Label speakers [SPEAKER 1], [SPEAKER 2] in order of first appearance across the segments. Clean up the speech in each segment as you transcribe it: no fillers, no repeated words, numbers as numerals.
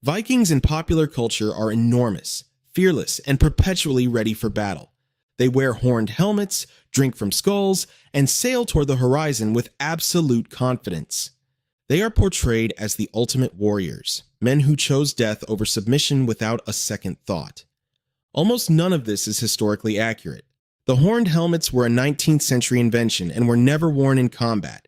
[SPEAKER 1] Vikings in popular culture are enormous, fearless, and perpetually ready for battle. They wear horned helmets, drink from skulls, and sail toward the horizon with absolute confidence. They are portrayed as the ultimate warriors, men who chose death over submission without a second thought. Almost none of this is historically accurate. The horned helmets were a 19th century invention and were never worn in combat.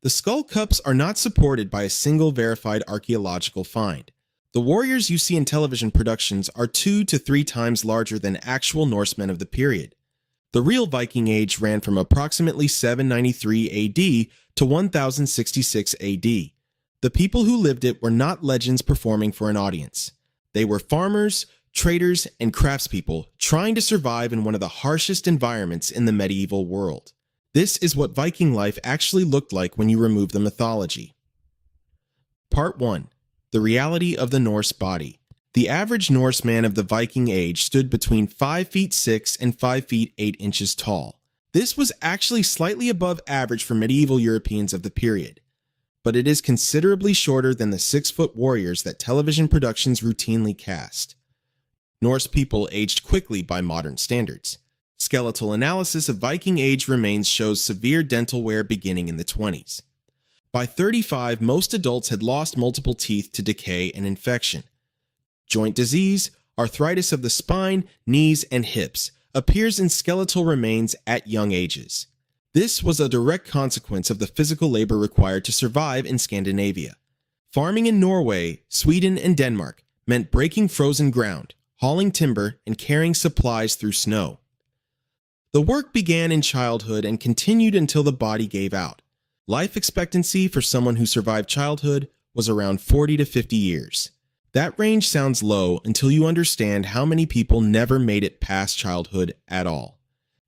[SPEAKER 1] The skull cups are not supported by a single verified archaeological find. The warriors you see in television productions are 2 to 3 times larger than actual Norsemen of the period. The real Viking Age ran from approximately 793 AD to 1066 AD. The people who lived it were not legends performing for an audience. They were farmers, traders, and craftspeople trying to survive in one of the harshest environments in the medieval world. This is what Viking life actually looked like when you remove the mythology. Part 1. The reality of the Norse body. The average Norse man of the Viking Age stood between 5 feet 6 and 5 feet 8 inches tall. This was actually slightly above average for medieval Europeans of the period, but it is considerably shorter than the 6-foot warriors that television productions routinely cast. Norse people aged quickly by modern standards. Skeletal analysis of Viking Age remains shows severe dental wear beginning in the 20s. By 35, most adults had lost multiple teeth to decay and infection. Joint disease, arthritis of the spine, knees, and hips appears in skeletal remains at young ages. This was a direct consequence of the physical labor required to survive in Scandinavia. Farming in Norway, Sweden, and Denmark meant breaking frozen ground, hauling timber, and carrying supplies through snow. The work began in childhood and continued until the body gave out. Life expectancy for someone who survived childhood was around 40 to 50 years. That range sounds low until you understand how many people never made it past childhood at all.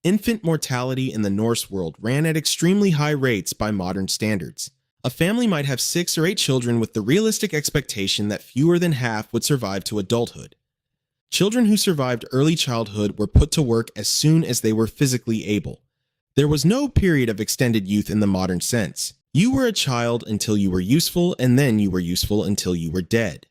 [SPEAKER 1] Infant mortality in the Norse world ran at extremely high rates by modern standards. A family might have 6 or 8 children with the realistic expectation that fewer than half would survive to adulthood. Children who survived early childhood were put to work as soon as they were physically able. There was no period of extended youth in the modern sense. You were a child until you were useful, and then you were useful until you were dead.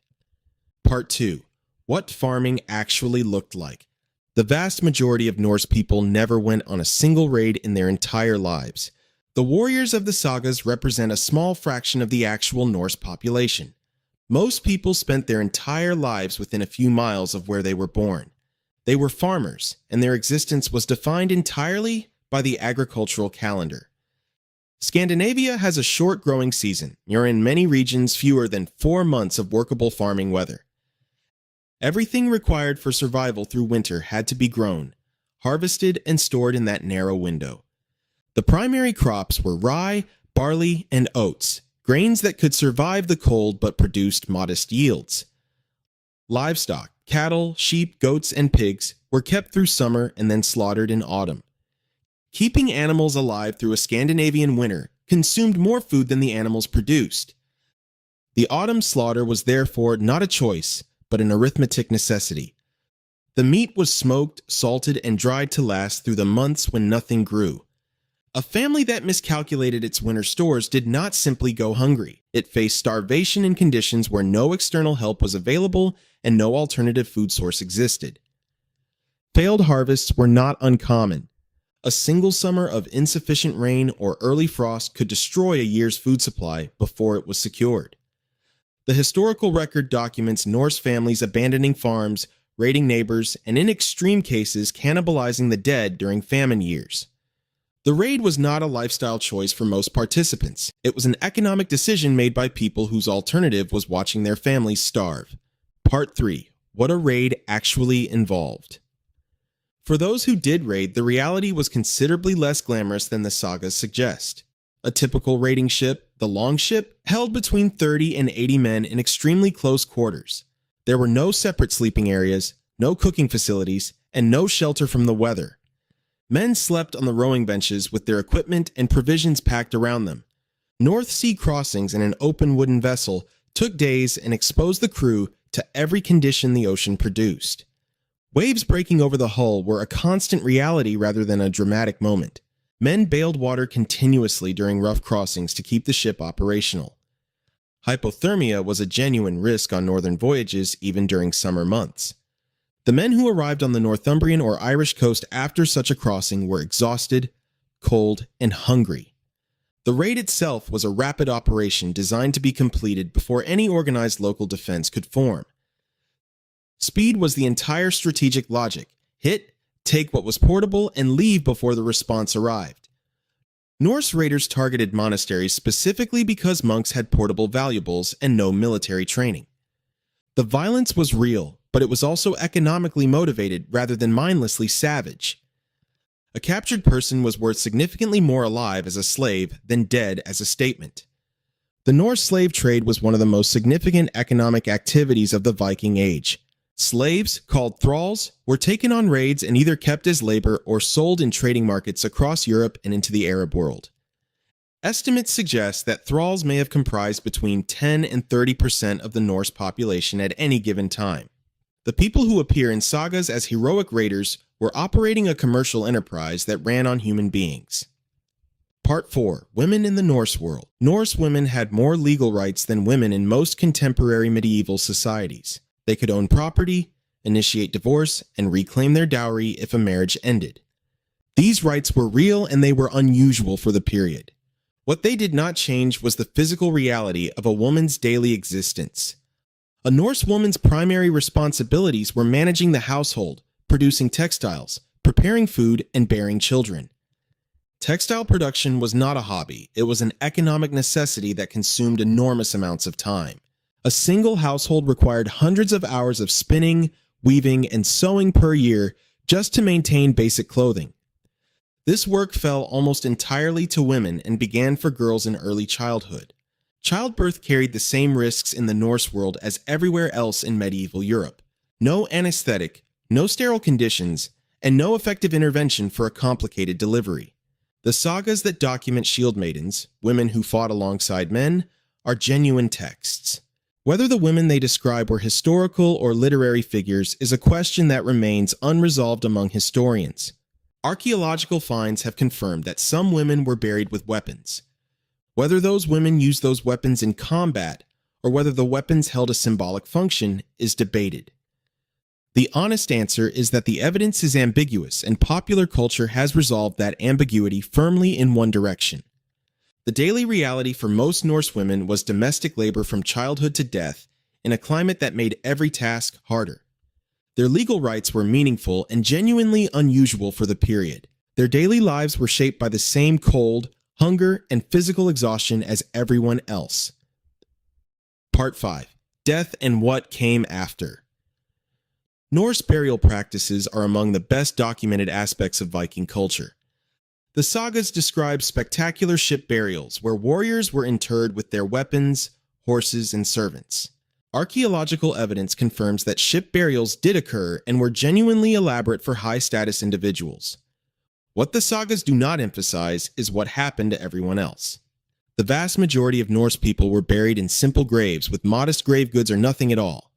[SPEAKER 1] Part 2. What farming actually looked like. The vast majority of Norse people never went on a single raid in their entire lives. The warriors of the sagas represent a small fraction of the actual Norse population. Most people spent their entire lives within a few miles of where they were born. They were farmers, and their existence was defined entirely by the agricultural calendar. Scandinavia has a short growing season. You're in many regions fewer than 4 months of workable farming weather. Everything required for survival through winter had to be grown, harvested, and stored in that narrow window. The primary crops were rye, barley, and oats, grains that could survive the cold but produced modest yields. Livestock, cattle, sheep, goats, and pigs were kept through summer and then slaughtered in autumn. Keeping animals alive through a Scandinavian winter consumed more food than the animals produced. The autumn slaughter was therefore not a choice, but an arithmetic necessity. The meat was smoked, salted, and dried to last through the months when nothing grew. A family that miscalculated its winter stores did not simply go hungry. It faced starvation in conditions where no external help was available and no alternative food source existed. Failed harvests were not uncommon. A single summer of insufficient rain or early frost could destroy a year's food supply before it was secured. The historical record documents Norse families abandoning farms, raiding neighbors, and in extreme cases cannibalizing the dead during famine years. The raid was not a lifestyle choice for most participants. It was an economic decision made by people whose alternative was watching their families starve. Part 3. What a raid actually involved. For those who did raid, the reality was considerably less glamorous than the sagas suggest. A typical raiding ship, the Longship, held between 30 and 80 men in extremely close quarters. There were no separate sleeping areas, no cooking facilities, and no shelter from the weather. Men slept on the rowing benches with their equipment and provisions packed around them. North Sea crossings in an open wooden vessel took days and exposed the crew to every condition the ocean produced. Waves breaking over the hull were a constant reality rather than a dramatic moment. Men bailed water continuously during rough crossings to keep the ship operational. Hypothermia was a genuine risk on northern voyages even during summer months. The men who arrived on the Northumbrian or Irish coast after such a crossing were exhausted, cold, and hungry. The raid itself was a rapid operation designed to be completed before any organized local defense could form. Speed was the entire strategic logic: hit, take what was portable, and leave before the response arrived. Norse raiders targeted monasteries specifically because monks had portable valuables and no military training. The violence was real, but it was also economically motivated rather than mindlessly savage. A captured person was worth significantly more alive as a slave than dead as a statement. The Norse slave trade was one of the most significant economic activities of the Viking Age. Slaves, called thralls, were taken on raids and either kept as labor or sold in trading markets across Europe and into the Arab world. Estimates suggest that thralls may have comprised between 10 and 30% of the Norse population at any given time. The people who appear in sagas as heroic raiders were operating a commercial enterprise that ran on human beings. Part 4. Women in the Norse world. Norse women had more legal rights than women in most contemporary medieval societies. They could own property, initiate divorce, and reclaim their dowry if a marriage ended. These rights were real and they were unusual for the period. What they did not change was the physical reality of a woman's daily existence. A Norse woman's primary responsibilities were managing the household, producing textiles, preparing food, and bearing children. Textile production was not a hobby, it was an economic necessity that consumed enormous amounts of time. A single household required hundreds of hours of spinning, weaving, and sewing per year just to maintain basic clothing. This work fell almost entirely to women and began for girls in early childhood. Childbirth carried the same risks in the Norse world as everywhere else in medieval Europe. No anesthetic, no sterile conditions, and no effective intervention for a complicated delivery. The sagas that document shield maidens, women who fought alongside men, are genuine texts. Whether the women they describe were historical or literary figures is a question that remains unresolved among historians. Archaeological finds have confirmed that some women were buried with weapons. Whether those women used those weapons in combat or whether the weapons held a symbolic function is debated. The honest answer is that the evidence is ambiguous and popular culture has resolved that ambiguity firmly in one direction. The daily reality for most Norse women was domestic labor from childhood to death in a climate that made every task harder. Their legal rights were meaningful and genuinely unusual for the period. Their daily lives were shaped by the same cold, hunger, and physical exhaustion as everyone else. Part 5. Death and what came after. Norse burial practices are among the best documented aspects of Viking culture. The sagas describe spectacular ship burials where warriors were interred with their weapons, horses, and servants. Archaeological evidence confirms that ship burials did occur and were genuinely elaborate for high-status individuals. What the sagas do not emphasize is what happened to everyone else. The vast majority of Norse people were buried in simple graves with modest grave goods or nothing at all.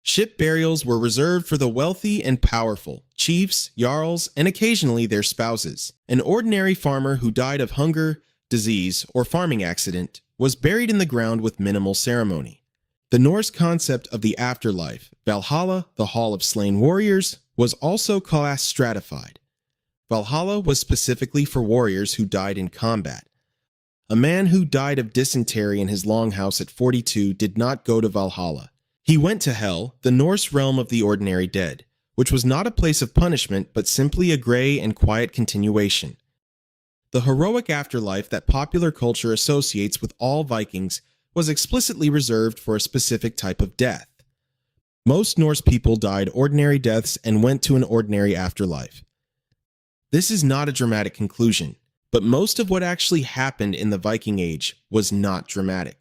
[SPEAKER 1] Ship burials were reserved for the wealthy and powerful, chiefs, jarls, and occasionally their spouses. An ordinary farmer who died of hunger, disease, or farming accident was buried in the ground with minimal ceremony. The Norse concept of the afterlife, Valhalla, the Hall of Slain Warriors, was also class stratified. Valhalla was specifically for warriors who died in combat. A man who died of dysentery in his longhouse at 42 did not go to Valhalla. He went to Hell, the Norse realm of the ordinary dead, which was not a place of punishment but simply a gray and quiet continuation. The heroic afterlife that popular culture associates with all Vikings was explicitly reserved for a specific type of death. Most Norse people died ordinary deaths and went to an ordinary afterlife. This is not a dramatic conclusion, but most of what actually happened in the Viking Age was not dramatic.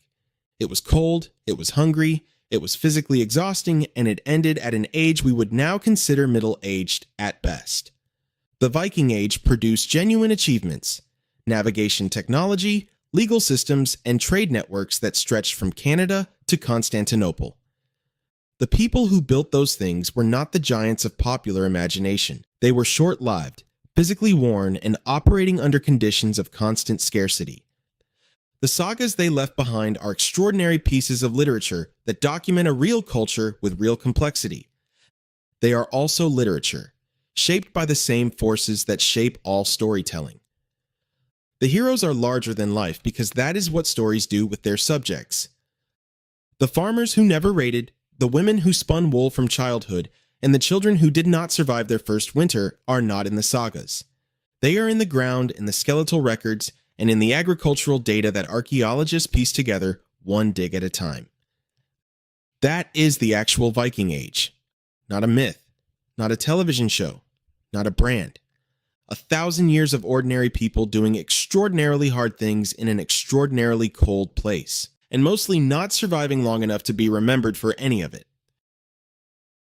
[SPEAKER 1] It was cold, it was hungry, it was physically exhausting, and it ended at an age we would now consider middle-aged at best. The Viking Age produced genuine achievements: navigation technology, legal systems, and trade networks that stretched from Canada to Constantinople. The people who built those things were not the giants of popular imagination. They were short-lived, physically worn, and operating under conditions of constant scarcity. The sagas they left behind are extraordinary pieces of literature that document a real culture with real complexity. They are also literature, shaped by the same forces that shape all storytelling. The heroes are larger than life because that is what stories do with their subjects. The farmers who never raided, the women who spun wool from childhood, and the children who did not survive their first winter are not in the sagas. They are in the ground, in the skeletal records, and in the agricultural data that archaeologists piece together one dig at a time. That is the actual Viking Age. Not a myth, not a television show, not a brand. 1,000 years of ordinary people doing extraordinarily hard things in an extraordinarily cold place, and mostly not surviving long enough to be remembered for any of it.